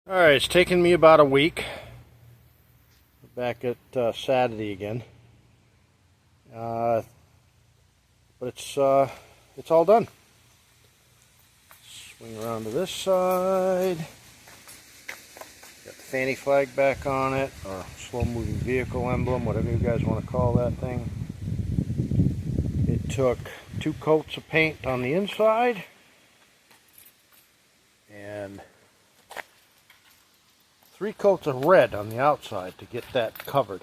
Alright, it's taken me about a week. Back at Saturday again. But it's all done. Swing around to this side. Got the fanny flag back on it, or slow moving vehicle emblem, whatever you guys want to call that thing. It took 2 coats of paint on the inside and 3 coats of red on the outside to get that covered.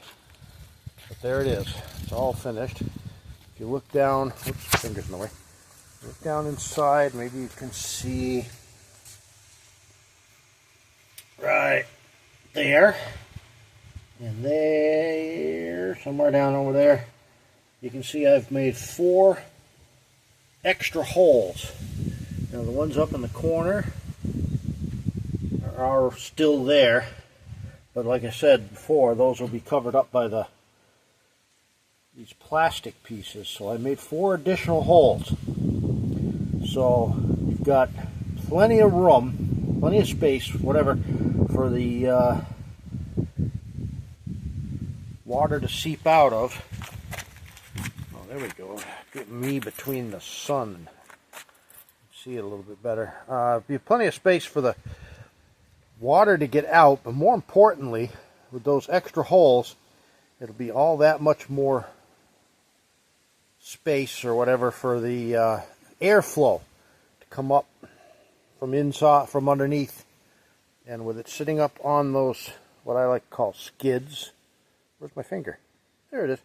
But there it is. It's all finished. If you look down, oops, fingers in the way. Look down inside, maybe you can see right there. And there, somewhere down over there, you can see I've made 4 extra holes. Now the ones up in the corner are still there, but like I said before, those will be covered up by these plastic pieces. So I made 4 additional holes. So you've got plenty of room, plenty of space, whatever, for the water to seep out of. Oh, there we go. Get me between the sun. See it a little bit better. Be plenty of space for the water to get out, but more importantly, with those extra holes, it'll be all that much more space or whatever for the airflow to come up from inside, from underneath. And with it sitting up on those, what I like to call skids. Where's my finger? There it is.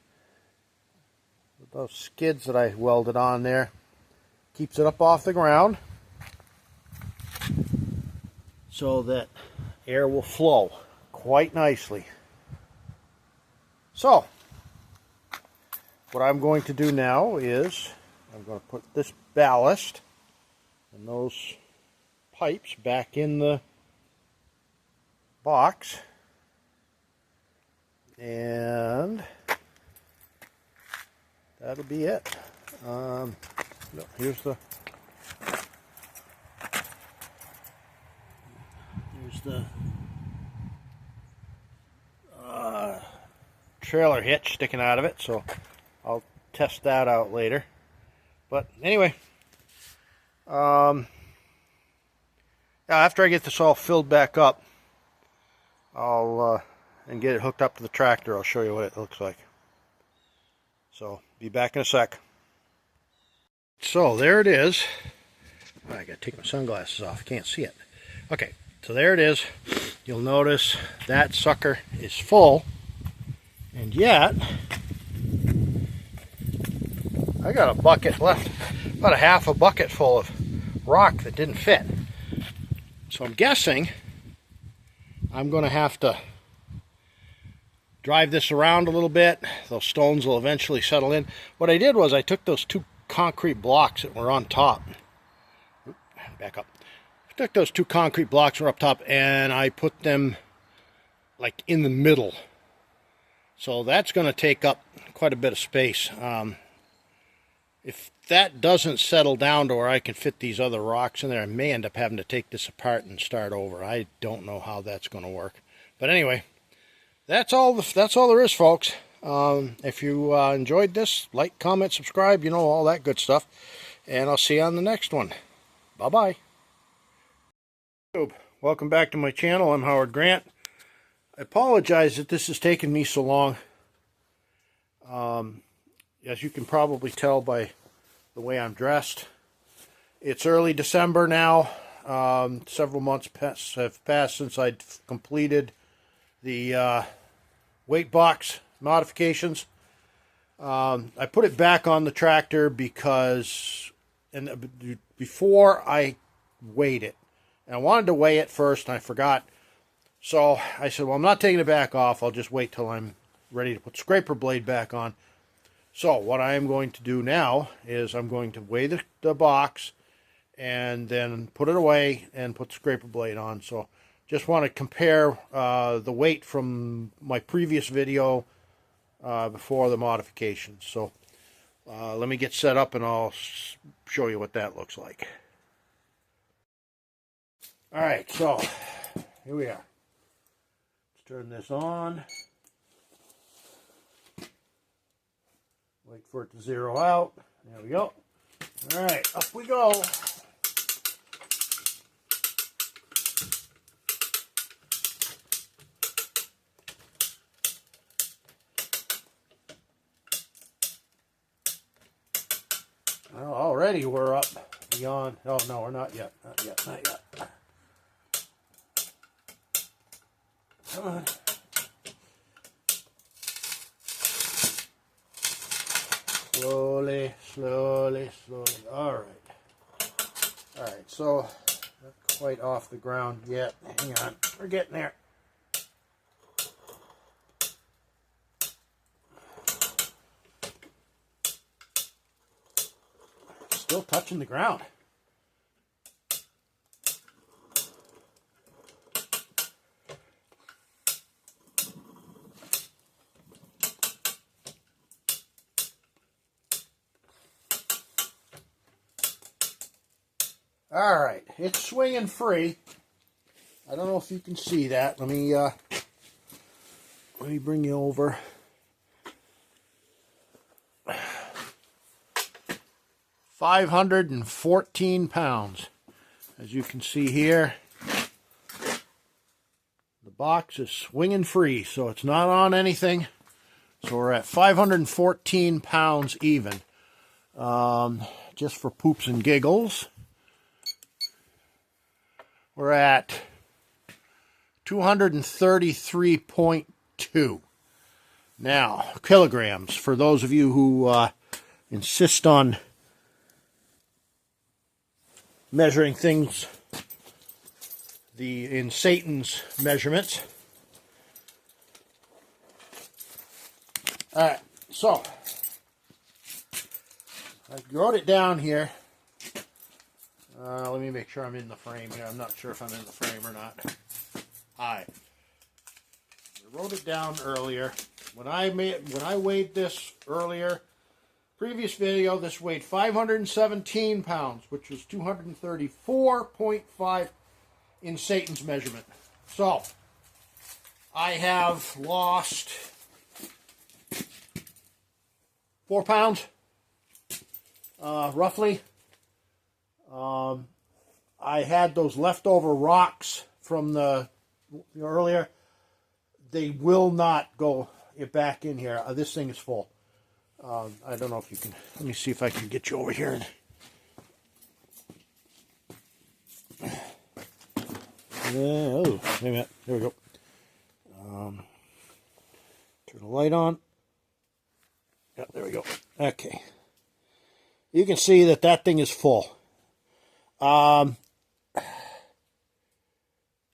With those skids that I welded on there, keeps it up off the ground so that air will flow quite nicely. So, what I'm going to do now is I'm going to put this ballast and those pipes back in the box, and that'll be it. Here's the trailer hitch sticking out of it, so I'll test that out later. But anyway, after I get this all filled back up, I'll and get it hooked up to the tractor, I'll show you what it looks like. So be back in a sec. So there it is. I gotta take my sunglasses off, can't see it. Okay, so there it is. You'll notice that sucker is full, and yet I got a bucket left, about a half a bucket full of rock that didn't fit. So I'm guessing I'm going to have to drive this around a little bit. Those stones will eventually settle in. What I did was I took those 2 concrete blocks that were on top. Back up. I took those 2 concrete blocks that were up top and I put them like in the middle. So that's going to take up quite a bit of space. If that doesn't settle down to where I can fit these other rocks in there, I may end up having to take this apart and start over. I don't know how that's going to work. But anyway, that's all there is, folks. If you enjoyed this, like, comment, subscribe, you know, all that good stuff. And I'll see you on the next one. Bye-bye. Welcome back to my channel. I'm Howard Grant. I apologize that this has taken me so long. As you can probably tell by the way I'm dressed, it's early December now. Several months have passed since I'd completed the weight box modifications. I put it back on the tractor because before I weighed it, and I wanted to weigh it first and I forgot. So I said, well, I'm not taking it back off. I'll just wait till I'm ready to put scraper blade back on. So what I am going to do now is I'm going to weigh the box and then put it away and put the scraper blade on. So just want to compare the weight from my previous video before the modifications. So let me get set up and I'll show you what that looks like. Alright, so here we are. Let's turn this on. Wait for it to zero out. There we go. All right, up we go. Well, already we're up beyond. Oh, no, we're not yet. Not yet. Not yet. Come on. Slowly, slowly, slowly. All right. All right, so not quite off the ground yet. Hang on. We're getting there. Still touching the ground. All right, it's swinging free. I don't know if you can see that. Let me bring you over. £514, as you can see here. The box is swinging free, so it's not on anything. So we're at 514 pounds even, just for poops and giggles. We're at 233.2. Now, kilograms, for those of you who insist on measuring things in Satan's measurements. All right, so I wrote it down here. Let me make sure I'm in the frame here. I'm not sure if I'm in the frame or not. Hi. I wrote it down earlier. When I weighed this earlier, previous video, this weighed 517 pounds, which was 234.5 in Satan's measurement. So, I have lost 4 pounds, roughly. I had those leftover rocks from the earlier. They will not go back in here. This thing is full. I don't know if you can. Let me see if I can get you over here. Oh, wait a minute. There we go. Turn the light on. Yeah, there we go. Okay. You can see that thing is full.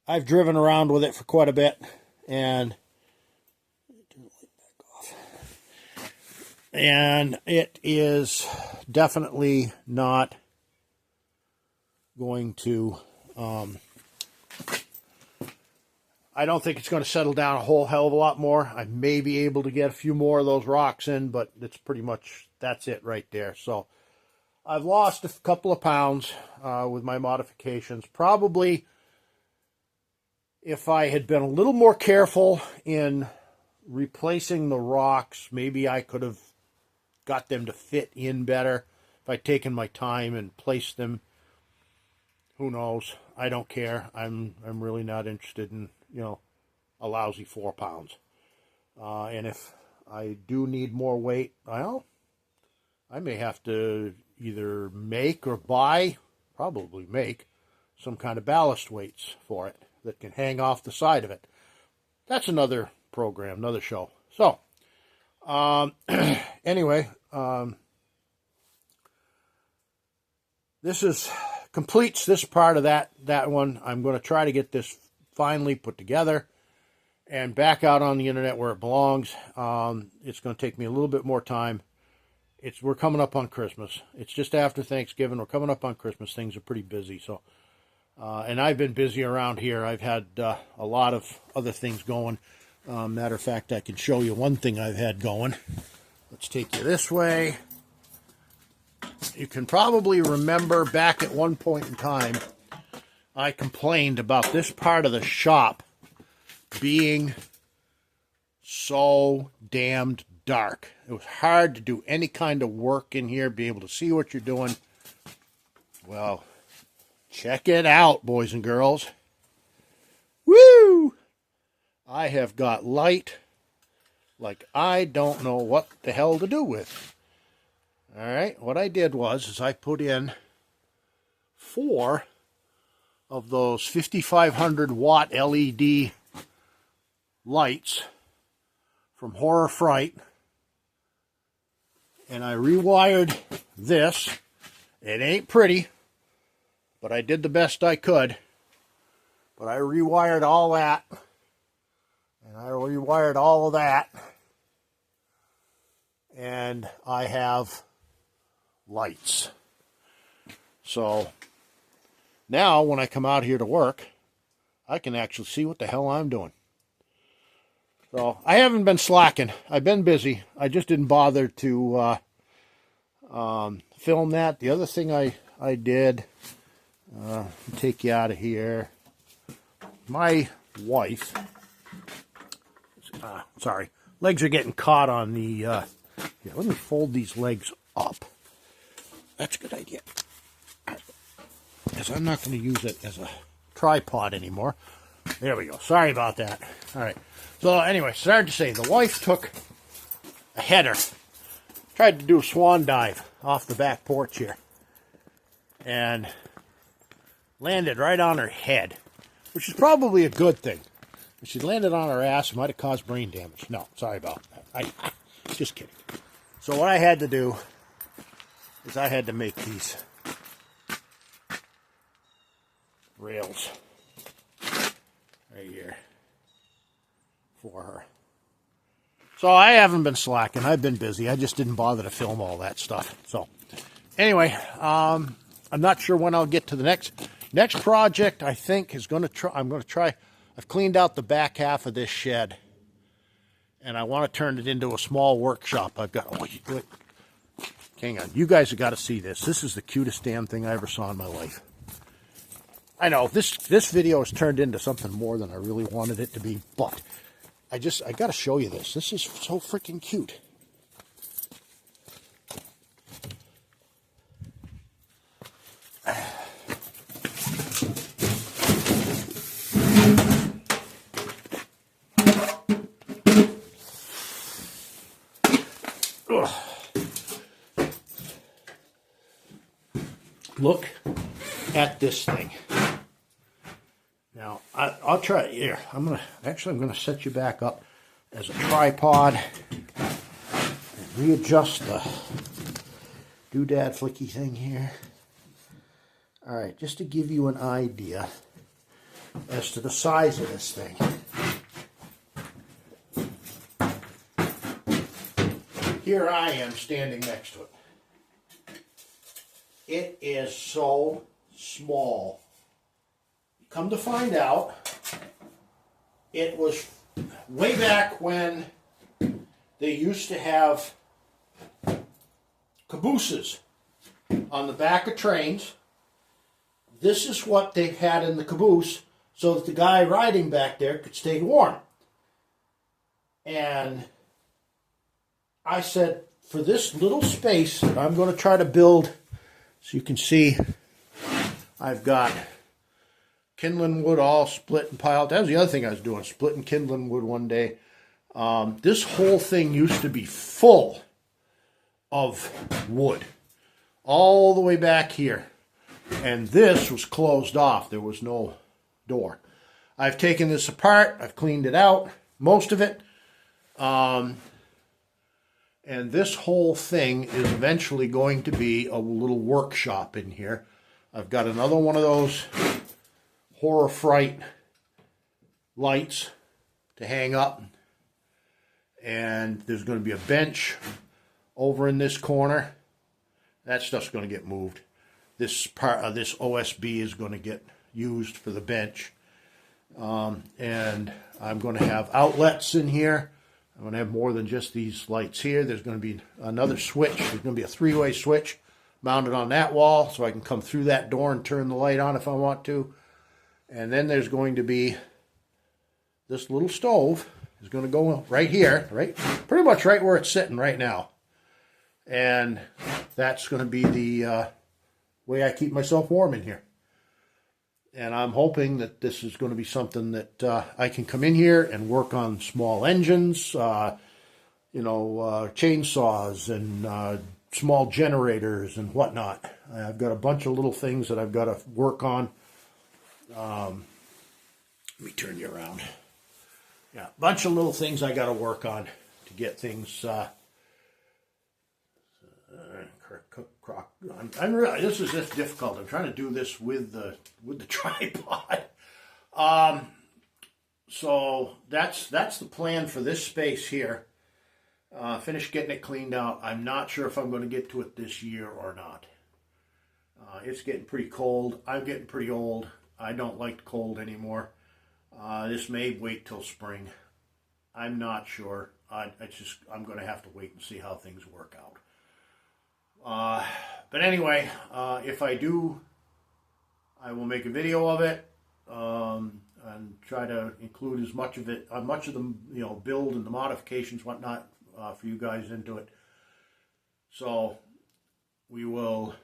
I've driven around with it for quite a bit, and turn the light back off. And it is definitely not going to, I don't think it's going to settle down a whole hell of a lot more. I may be able to get a few more of those rocks in, but it's pretty much, that's it right there. So I've lost a couple of pounds with my modifications. Probably, if I had been a little more careful in replacing the rocks, maybe I could have got them to fit in better. If I'd taken my time and placed them, who knows? I don't care. I'm really not interested in, a lousy 4 pounds. And if I do need more weight, well, I may have to either make or buy, probably make, some kind of ballast weights for it that can hang off the side of it. That's another program, another show. So, anyway, this completes this part of that one. I'm going to try to get this finally put together and back out on the internet where it belongs. It's going to take me a little bit more time. We're coming up on Christmas. It's just after Thanksgiving. We're coming up on Christmas. Things are pretty busy. So, and I've been busy around here. I've had a lot of other things going. Matter of fact, I can show you one thing I've had going. Let's take you this way. You can probably remember back at one point in time, I complained about this part of the shop being so damned dark. It was hard to do any kind of work in here, be able to see what you're doing. Well, check it out, boys and girls. Woo! I have got light like I don't know what the hell to do with. All right, what I did was I put in 4 of those 5500 watt LED lights from Horror Fright, and I rewired this. It ain't pretty, but I did the best I could. But I rewired all that, and I rewired all of that, and I have lights. So now when I come out here to work, I can actually see what the hell I'm doing. So I haven't been slacking. I've been busy. I just didn't bother to film that. The other thing I did, take you out of here. My wife, sorry, legs are getting caught on the, yeah, let me fold these legs up. That's a good idea. Because I'm not going to use it as a tripod anymore. There we go. Sorry about that. All right. So anyway, sorry to say, the wife took a header, tried to do a swan dive off the back porch here, and landed right on her head, which is probably a good thing. If she landed on her ass, it might have caused brain damage. No, sorry about that. Just kidding. So what I had to do is I had to make these rails right here for her. So I haven't been slacking. I've been busy. I just didn't bother to film all that stuff. So anyway, I'm not sure when I'll get to the next project. I think is going to try. I'm going to try. I've cleaned out the back half of this shed, and I want to turn it into a small workshop. I've got. Oh, wait, hang on. You guys have got to see this. This is the cutest damn thing I ever saw in my life. I know this video has turned into something more than I really wanted it to be, but I got to show you this. This is so freaking cute. Look at this thing. Now, I'll try it here. I'm gonna set you back up as a tripod and readjust the doodad flicky thing here. All right, just to give you an idea as to the size of this thing. Here I am standing next to it. It is so small. Come to find out, it was way back when they used to have cabooses on the back of trains. This is what they had in the caboose so that the guy riding back there could stay warm. And I said, for this little space, I'm going to try to build, so you can see, I've got kindling wood all split and piled. That was the other thing I was doing, splitting kindling wood one day. This whole thing used to be full of wood, all the way back here. And this was closed off. There was no door. I've taken this apart. I've cleaned it out, most of it. And this whole thing is eventually going to be a little workshop in here. I've got another one of those Horror Fright lights to hang up, and there's going to be a bench over in this corner. That stuff's going to get moved. This part of this OSB is going to get used for the bench, and I'm going to have outlets in here. I'm going to have more than just these lights here. There's going to be another switch. There's going to be a 3-way switch mounted on that wall, so I can come through that door and turn the light on if I want to. And then there's going to be this little stove is going to go right here, right, pretty much right where it's sitting right now. And that's going to be the way I keep myself warm in here. And I'm hoping that this is going to be something that I can come in here and work on small engines, chainsaws and small generators and whatnot. I've got a bunch of little things that I've got to work on. Let me turn you around. Yeah, a bunch of little things I got to work on to get things. I'm really, this is just difficult. I'm trying to do this with the tripod. So that's the plan for this space here. Finish getting it cleaned out. I'm not sure if I'm going to get to it this year or not. It's getting pretty cold. I'm getting pretty old. I don't like the cold anymore. This may wait till spring. I'm not sure. I'm going to have to wait and see how things work out. But anyway, if I do, I will make a video of it and try to include as much of it, much of the build and the modifications, whatnot, for you guys into it. So we will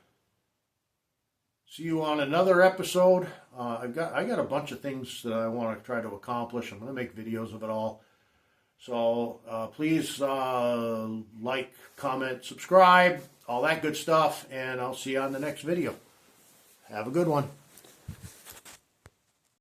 see you on another episode. I got a bunch of things that I want to try to accomplish. I'm going to make videos of it all. So please like, comment, subscribe, all that good stuff, and I'll see you on the next video. Have a good one.